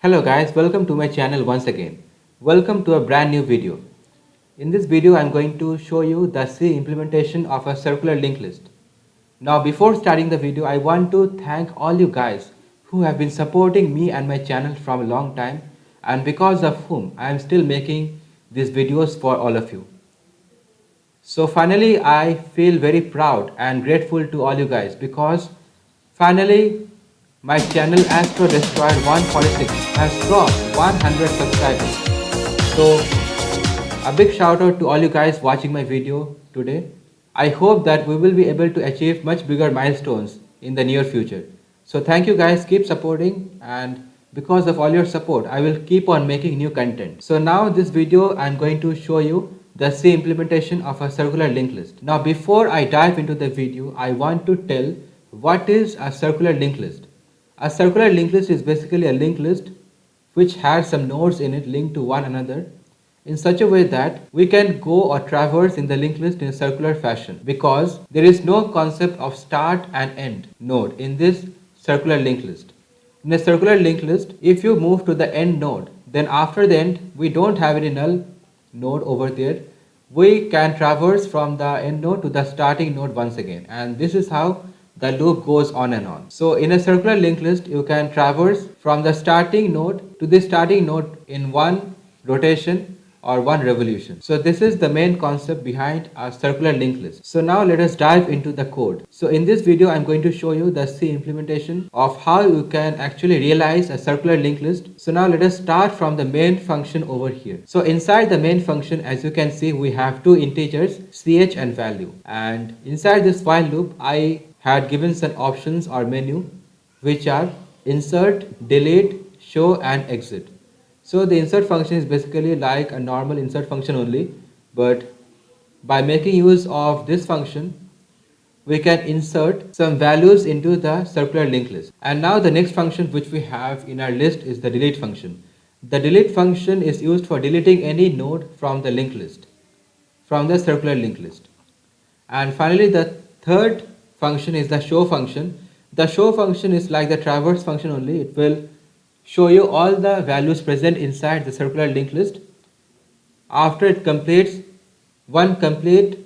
Hello guys, welcome to my channel once again. Welcome to a brand new video. In this video, I'm going to show you the C implementation of a circular linked list. Now before starting the video, I want to thank all you guys who have been supporting me and my channel from a long time and because of whom I am still making these videos for all of you. So finally, I feel very proud and grateful to all you guys because finally my channel astrodestroyer 146 has crossed 100 subscribers. So a big shout out to all you guys watching my video today. I hope that we will be able to achieve much bigger milestones in the near future. So thank you guys, keep supporting, and because of all your support I will keep on making new content. So now this video I'm going to show you the C implementation of a circular linked list. Now before I dive into the video, I want to tell what is a circular linked list. A circular linked list is basically a linked list which has some nodes in it linked to one another in such a way that we can go or traverse in the linked list in a circular fashion, because there is no concept of start and end node in this circular linked list. In a circular linked list, if you move to the end node, then after the end we don't have any null node over there. We can traverse from the end node to the starting node once again, and this is how the loop goes on and on. So in a circular linked list, you can traverse from the starting node to the starting node in one rotation or one revolution. So this is the main concept behind a circular linked list. So now let us dive into the code. So in this video, I'm going to show you the C implementation of how you can actually realize a circular linked list. So now let us start from the main function over here. So inside the main function, as you can see, we have two integers, ch and value. And inside this while loop, I had given some options or menu which are insert, delete, show and exit. So the insert function is basically like a normal insert function only, but by making use of this function, we can insert some values into the circular linked list. And now the next function which we have in our list is the delete function. The delete function is used for deleting any node from the linked list, from the circular linked list. And finally, the third function is the show function. The show function is like the traverse function only. It will show you all the values present inside the circular linked list after it completes one complete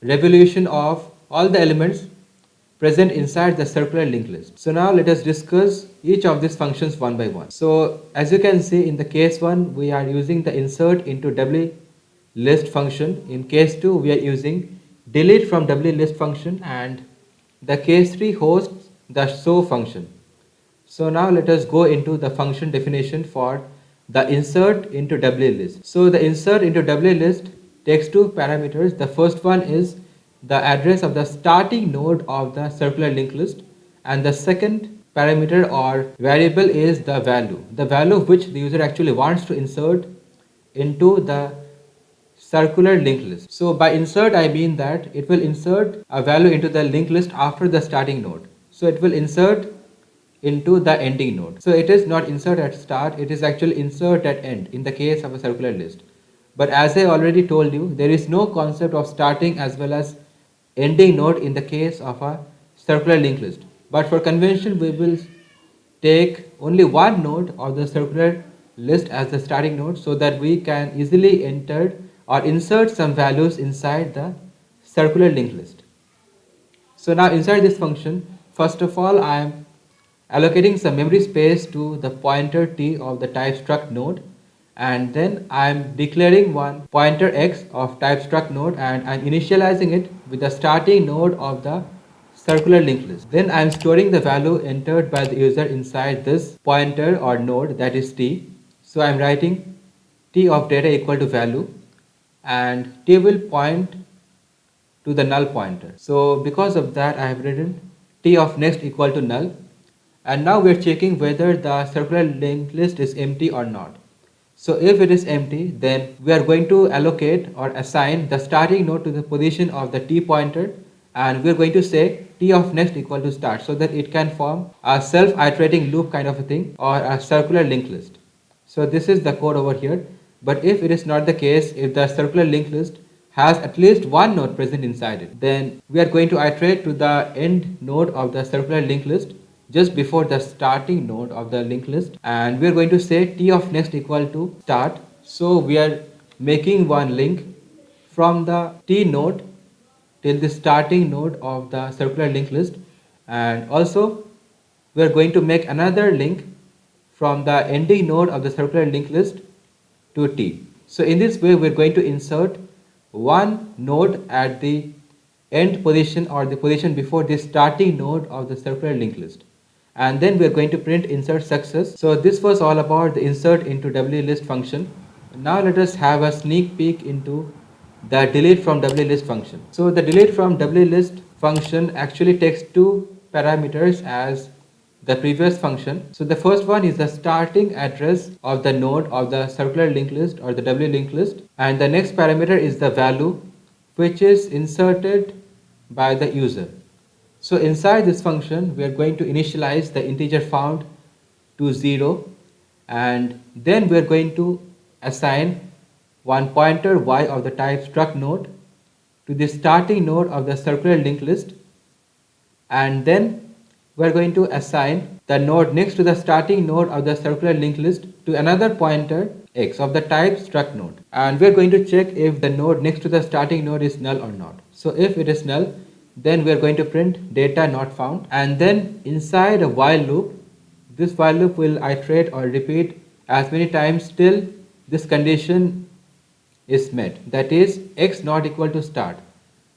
revolution of all the elements present inside the circular linked list. So now let us discuss each of these functions one by one. So as you can see, in the case 1 we are using the insert into doubly list function. In case 2 we are using delete from doubly list function, and the case 3 hosts the show function. So now let us go into the function definition for the insert into doubly list. So the insert into doubly list takes two parameters. The first one is the address of the starting node of the circular linked list, and the second parameter or variable is the value which the user actually wants to insert into the circular linked list. So by insert I mean that it will insert a value into the linked list after the starting node. So it will insert into the ending node. So it is not insert at start, it is actually insert at end in the case of a circular list. But as I already told you, there is no concept of starting as well as ending node in the case of a circular linked list. But for convention, we will take only one node of the circular list as the starting node so that we can easily enter or insert some values inside the circular linked list. So now inside this function, first of all, I am allocating some memory space to the pointer t of the type struct node, and then I am declaring one pointer x of type struct node, and I am initializing it with the starting node of the circular linked list. Then I am storing the value entered by the user inside this pointer or node, that is t. So I am writing t of data equal to value, and t will point to the null pointer. So because of that, I have written t of next equal to null. And now we are checking whether the circular linked list is empty or not. So if it is empty, then we are going to allocate or assign the starting node to the position of the t pointer, and we are going to say t of next equal to start, so that it can form a self-iterating loop kind of a thing or a circular linked list. So this is the code over here. But if it is not the case, if the circular linked list has at least one node present inside it, then we are going to iterate to the end node of the circular linked list just before the starting node of the linked list, and we are going to say t of next equal to start. So we are making one link from the t node till the starting node of the circular linked list, and also we are going to make another link from the ending node of the circular linked list to T. So in this way we are going to insert one node at the end position or the position before the starting node of the circular linked list, and then we are going to print insert success. So this was all about the insert into wlist function. Now let us have a sneak peek into the delete from wlist function. So the delete from wlist function actually takes two parameters as the previous function. So the first one is the starting address of the node of the circular linked list or the W linked list, and the next parameter is the value which is inserted by the user. So inside this function we are going to initialize the integer found to 0, and then we are going to assign one pointer y of the type struct node to the starting node of the circular linked list, and then we are going to assign the node next to the starting node of the circular linked list to another pointer x of the type struct node, and we are going to check if the node next to the starting node is null or not. So if it is null, then we are going to print data not found, and then inside a while loop, this while loop will iterate or repeat as many times till this condition is met, that is x not equal to start.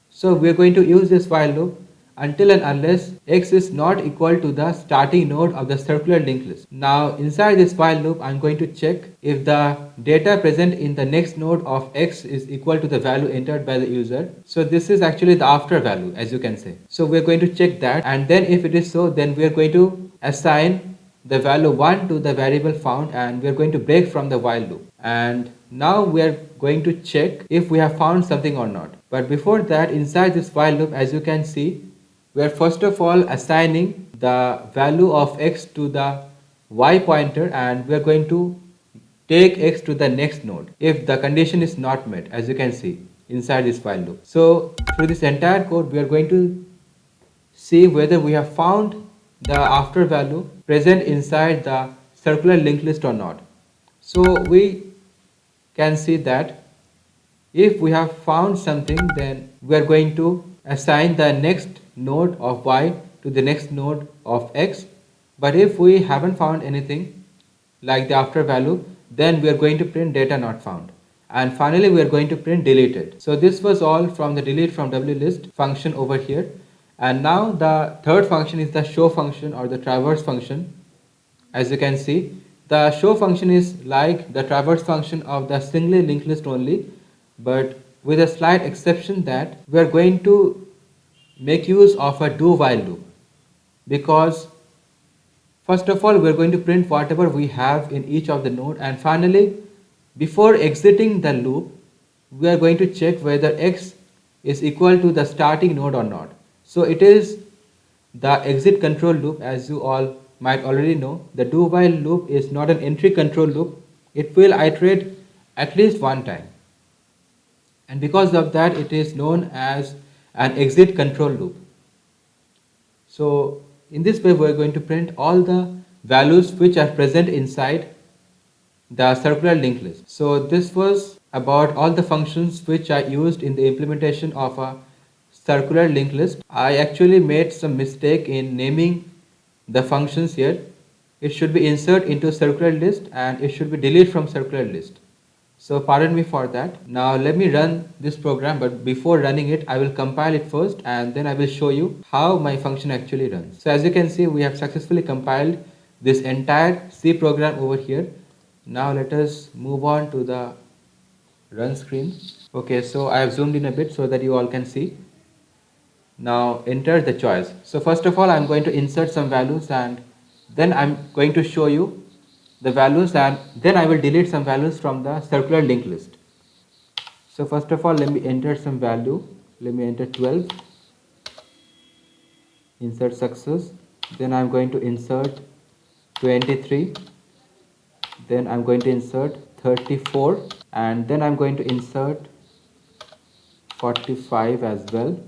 So we are going to use this while loop until and unless x is not equal to the starting node of the circular linked list. Now inside this while loop I am going to check if the data present in the next node of x is equal to the value entered by the user. So this is actually the after value, as you can say. So we are going to check that, and then if it is so, then we are going to assign the value 1 to the variable found, and we are going to break from the while loop. And now we are going to check if we have found something or not. But before that, inside this while loop, as you can see, we are first of all assigning the value of x to the y pointer, and we are going to take x to the next node if the condition is not met, as you can see inside this while loop. So through this entire code we are going to see whether we have found the after value present inside the circular linked list or not. So we can see that if we have found something, then we are going to assign the next node of y to the next node of x. But if we haven't found anything like the after value, then we are going to print data not found. And finally we are going to print deleted. So this was all from the delete from wlist function over here. And now the third function is the show function or the traverse function. As you can see, the show function is like the traverse function of the singly linked list only, but with a slight exception that we are going to make use of a do while loop, because first of all we are going to print whatever we have in each of the node, and finally before exiting the loop we are going to check whether x is equal to the starting node or not. So it is the exit control loop. As you all might already know, the do while loop is not an entry control loop. It will iterate at least one time, and because of that it is known as an exit control loop. So in this way we are going to print all the values which are present inside the circular linked list. So this was about all the functions which are used in the implementation of a circular linked list. I actually made some mistake in naming the functions here. It should be insert into circular list and it should be delete from circular list. So pardon me for that. Now let me run this program, but before running it I will compile it first and then I will show you how my function actually runs. So as you can see, we have successfully compiled this entire C program over here. Now let us move on to the run screen. Okay, so I have zoomed in a bit so that you all can see. Now enter the choice. So first of all I am going to insert some values, and then I am going to show you the values, and then I will delete some values from the circular linked list. So first of all let me enter some value. Let me enter 12, insert success. Then I am going to insert 23, then I am going to insert 34, and then I am going to insert 45 as well.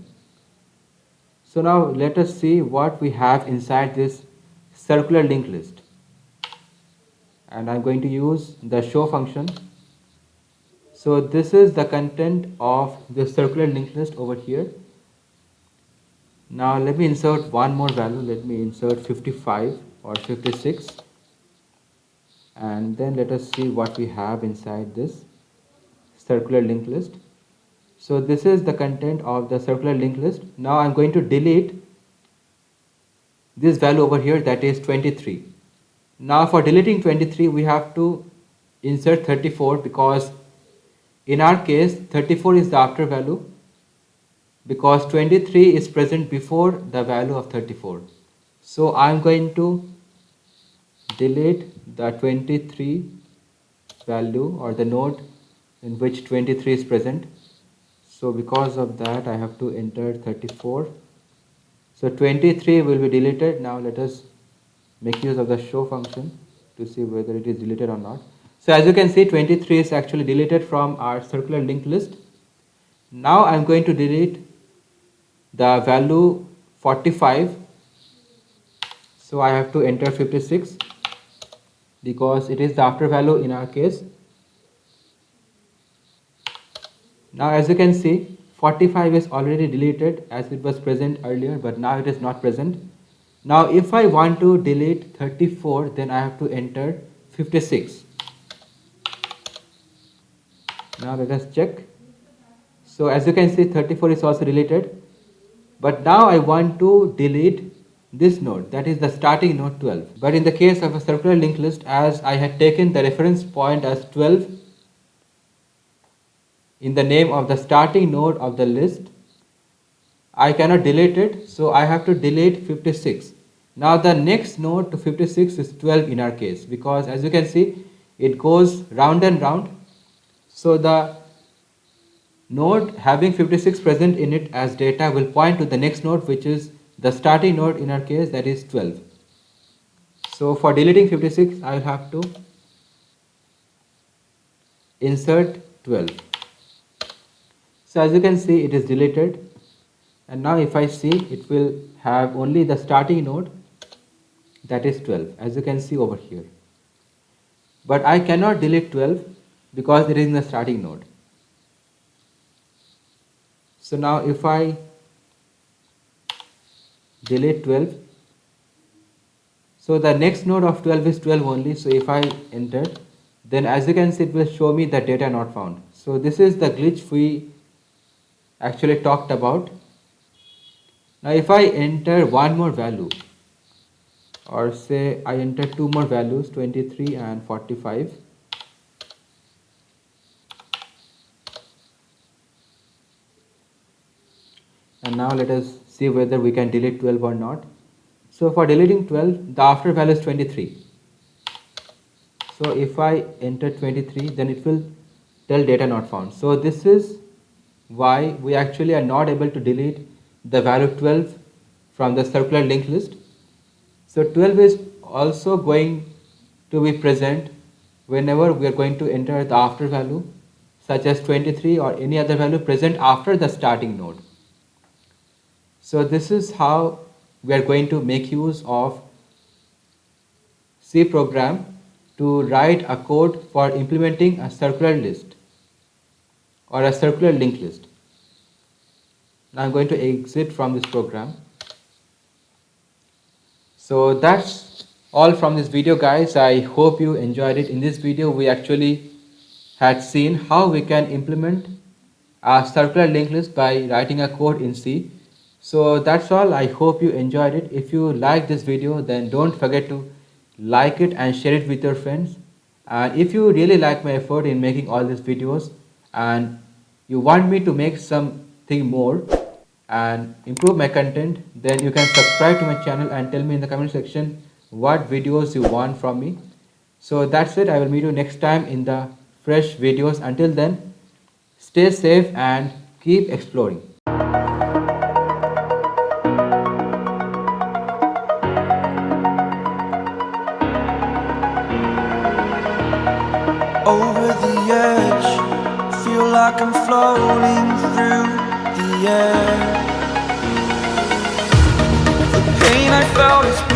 So now let us see what we have inside this circular linked list, and I'm going to use the show function. So this is the content of the circular linked list over here. Now let me insert one more value. Let me insert 55 or 56, and then let us see what we have inside this circular linked list. So this is the content of the circular linked list. Now I'm going to delete this value over here, that is 23. Now for deleting 23 we have to insert 34, because in our case 34 is the after value, because 23 is present before the value of 34. So I'm going to delete the 23 value or the node in which 23 is present. So because of that I have to enter 34. So 23 will be deleted. Now let us make use of the show function to see whether it is deleted or not. So as you can see, 23 is actually deleted from our circular linked list. Now I'm going to delete the value 45. So I have to enter 56 because it is the after value in our case. Now as you can see, 45 is already deleted as it was present earlier, but now it is not present. Now if I want to delete 34, then I have to enter 56. Now let us check. So as you can see, 34 is also deleted. But now I want to delete this node, that is the starting node 12. But in the case of a circular linked list, as I had taken the reference point as 12 in the name of the starting node of the list, I cannot delete it, so I have to delete 56. Now the next node to 56 is 12 in our case, because as you can see, it goes round and round. So the node having 56 present in it as data will point to the next node, which is the starting node in our case, that is 12. So for deleting 56, I will have to insert 12. So as you can see, it is deleted. And now if I see, it will have only the starting node, that is 12, as you can see over here. But I cannot delete 12 because it is in the starting node. So now if I delete 12, so the next node of 12 is 12 only. So if I enter, then as you can see, it will show me the data not found. So this is the glitch we actually talked about. Now if I enter one more value, or say I enter two more values, 23 and 45, and now let us see whether we can delete 12 or not. So for deleting 12, the after value is 23. So if I enter 23, then it will tell data not found. So this is why we actually are not able to delete the value 12 from the circular linked list. So 12 is also going to be present whenever we are going to enter the after value, such as 23 or any other value present after the starting node. So this is how we are going to make use of C program to write a code for implementing a circular list or a circular linked list. Now I'm going to exit from this program. So that's all from this video, guys. I hope you enjoyed it. In this video we actually had seen how we can implement a circular linked list by writing a code in C. So that's all. I hope you enjoyed it. If you like this video, then don't forget to like it and share it with your friends. And if you really like my effort in making all these videos and you want me to make something more and improve my content, then you can subscribe to my channel and tell me in the comment section what videos you want from me. So that's it. I will meet you next time in the fresh videos. Until then, stay safe and keep exploring. Over the edge, feel like I'm floating through the air. The pain I felt is pain.